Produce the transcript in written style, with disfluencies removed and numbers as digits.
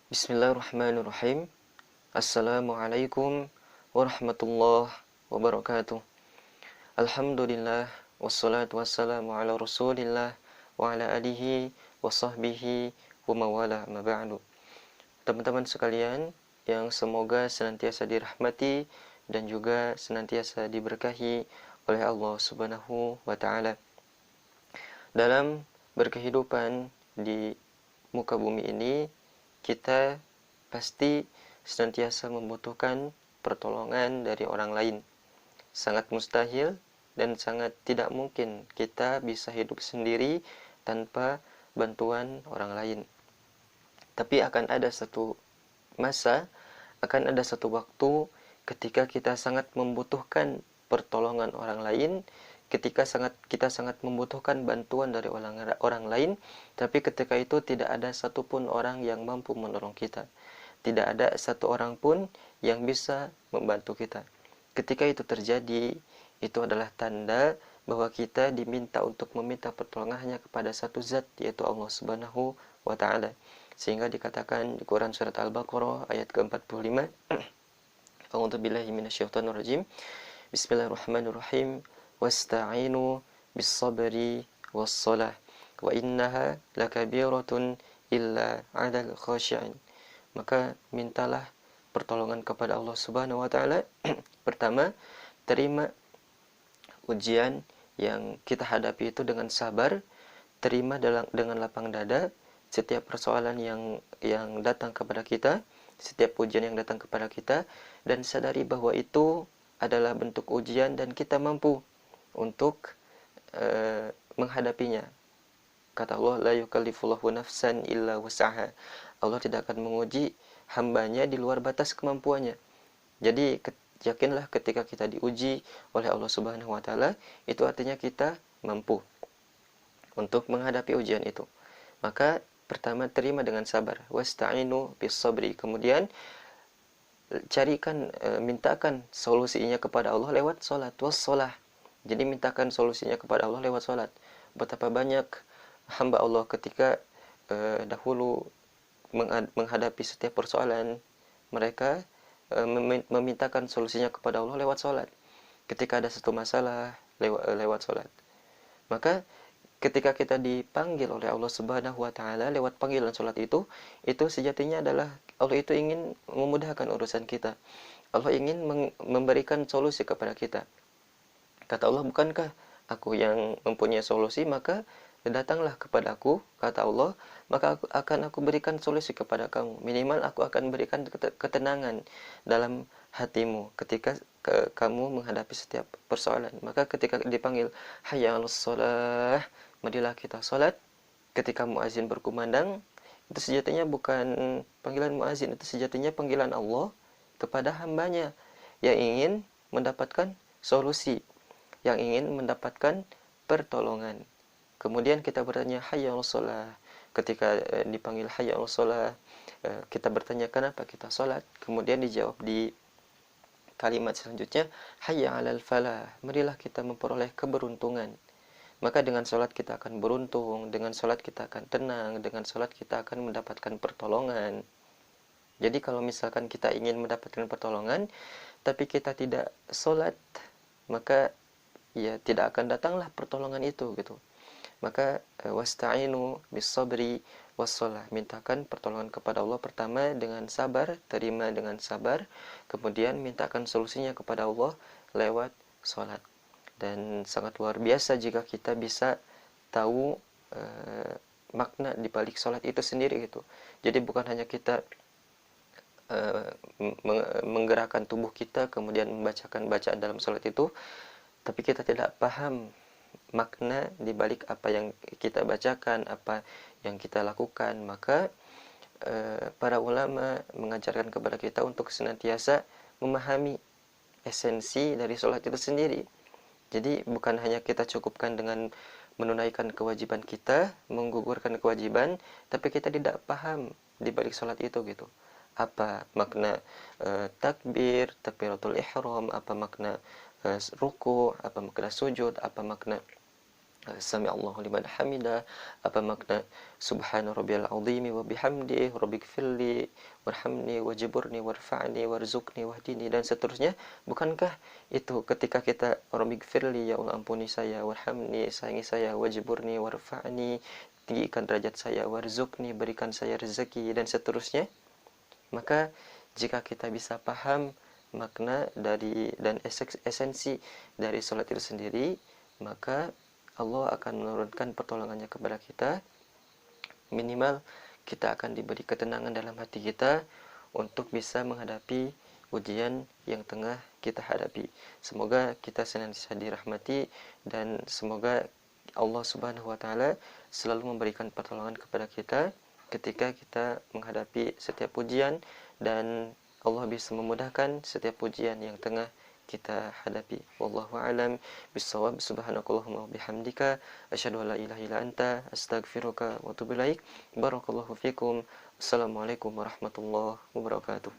Bismillahirrahmanirrahim. Assalamualaikum warahmatullahi wabarakatuh. Alhamdulillah wassalatu wassalamu ala Rasulillah wa ala alihi wa sahbihi wa mawala ma ba'du. Teman-teman sekalian yang semoga senantiasa dirahmati dan juga senantiasa diberkahi oleh Allah Subhanahu wa taala. Dalam berkehidupan di muka bumi ini, kita pasti senantiasa membutuhkan pertolongan dari orang lain. Sangat mustahil dan sangat tidak mungkin kita bisa hidup sendiri tanpa bantuan orang lain. Tapi akan ada satu masa, akan ada satu waktu ketika kita sangat membutuhkan pertolongan orang lain, ketika kita sangat membutuhkan bantuan dari orang lain, tapi ketika itu tidak ada satupun orang yang mampu menolong kita. Tidak ada satu orang pun yang bisa membantu kita. Ketika itu terjadi, itu adalah tanda bahwa kita diminta untuk meminta pertolongan hanya kepada satu zat, yaitu Allah Subhanahu wa taala. Sehingga dikatakan di Quran surat Al-Baqarah ayat ke-45, A'udzubillahi minasyaitonirrajim. Bismillahirrahmanirrahim. Wasta'inu bis-sabri was-shalah wa innaha lakabiratun illa 'alal khashi'in. Maka mintalah pertolongan kepada Allah Subhanahu wa taala. Pertama, terima ujian yang kita hadapi itu dengan sabar, terima dengan lapang dada setiap persoalan yang datang kepada kita, setiap ujian yang datang kepada kita, dan sadari bahwa itu adalah bentuk ujian dan kita mampu untuk menghadapinya. Kata Allah, la yukallifullahu nafsan illa wus'aha. Allah tidak akan menguji hambanya di luar batas kemampuannya. Jadi yakinlah ketika kita diuji oleh Allah Subhanahu wa taala, itu artinya kita mampu untuk menghadapi ujian itu. Maka pertama, terima dengan sabar. Wasta'inu bis sabri. Kemudian mintakan solusinya kepada Allah lewat salat wassalah. Jadi mintakan solusinya kepada Allah lewat salat. Betapa banyak hamba Allah ketika dahulu menghadapi setiap persoalan, mereka memintakan solusinya kepada Allah lewat salat. Ketika ada satu masalah, lewat salat. Maka ketika kita dipanggil oleh Allah Subhanahu wa taala lewat panggilan salat itu sejatinya adalah Allah itu ingin memudahkan urusan kita. Allah ingin memberikan solusi kepada kita. Kata Allah, bukankah aku yang mempunyai solusi? Maka datanglah kepadaku, kata Allah, maka aku berikan solusi kepada kamu. Minimal aku akan berikan ketenangan dalam hatimu ketika kamu menghadapi setiap persoalan. Maka ketika dipanggil hayya 'alas shalah, marilah kita salat, ketika muazin berkumandang, itu sejatinya bukan panggilan muazin, itu sejatinya panggilan Allah kepada hambanya yang ingin mendapatkan solusi, yang ingin mendapatkan pertolongan. Kemudian kita bertanya hayya 'alas shalah. Ketika dipanggil hayya 'alas shalah, kita bertanya kenapa kita salat. Kemudian dijawab di kalimat selanjutnya, hayya 'alal falah, marilah kita memperoleh keberuntungan. Maka dengan salat kita akan beruntung, dengan salat kita akan tenang, dengan salat kita akan mendapatkan pertolongan. Jadi kalau misalkan kita ingin mendapatkan pertolongan tapi kita tidak salat, maka ya tidak akan datanglah pertolongan itu gitu. Maka wasta'inu bis sabri wassalah, mintakan pertolongan kepada Allah pertama dengan sabar, terima dengan sabar, kemudian mintakan solusinya kepada Allah lewat salat. Dan sangat luar biasa jika kita bisa tahu makna di balik salat itu sendiri gitu. Jadi bukan hanya kita menggerakkan tubuh kita kemudian membacakan bacaan dalam salat itu, tapi kita tidak paham makna di balik apa yang kita bacakan, apa yang kita lakukan. Maka para ulama mengajarkan kepada kita untuk senantiasa memahami esensi dari sholat itu sendiri. Jadi bukan hanya kita cukupkan dengan menunaikan kewajiban kita, menggugurkan kewajiban, tapi kita tidak paham di balik sholat itu gitu. Apa makna takbiratul ihram, apa makna ruku, apa makna sujud, apa makna Sami Allahu liman hamidah, apa makna subhana rabbiyal azimi wa bihamdi rabbighfirli warhamni wajburni warfa'ni warzuqni wahdini, dan seterusnya. Bukankah itu ketika kita rabbighfirli, ya Allah ampuni saya, warhamni sayangi saya, wajburni warfa'ni tinggikan derajat saya, warzuqni berikan saya rezeki, dan seterusnya. Maka jika kita bisa paham makna dari dan esensi dari salat itu sendiri, maka Allah akan menurunkan pertolongannya kepada kita. Minimal kita akan diberi ketenangan dalam hati kita untuk bisa menghadapi ujian yang tengah kita hadapi. Semoga kita senantiasa dirahmati, dan semoga Allah Subhanahu wa taala selalu memberikan pertolongan kepada kita ketika kita menghadapi setiap ujian, dan Allah bisa memudahkan setiap ujian yang tengah kita hadapi. Wallahu a'lam bissawab. Subhanakallahumma wa bihamdika asyhadu an la ilaha illa anta astaghfiruka wa atubu ilaik. Barakallahu fikum. Assalamualaikum warahmatullahi wabarakatuh.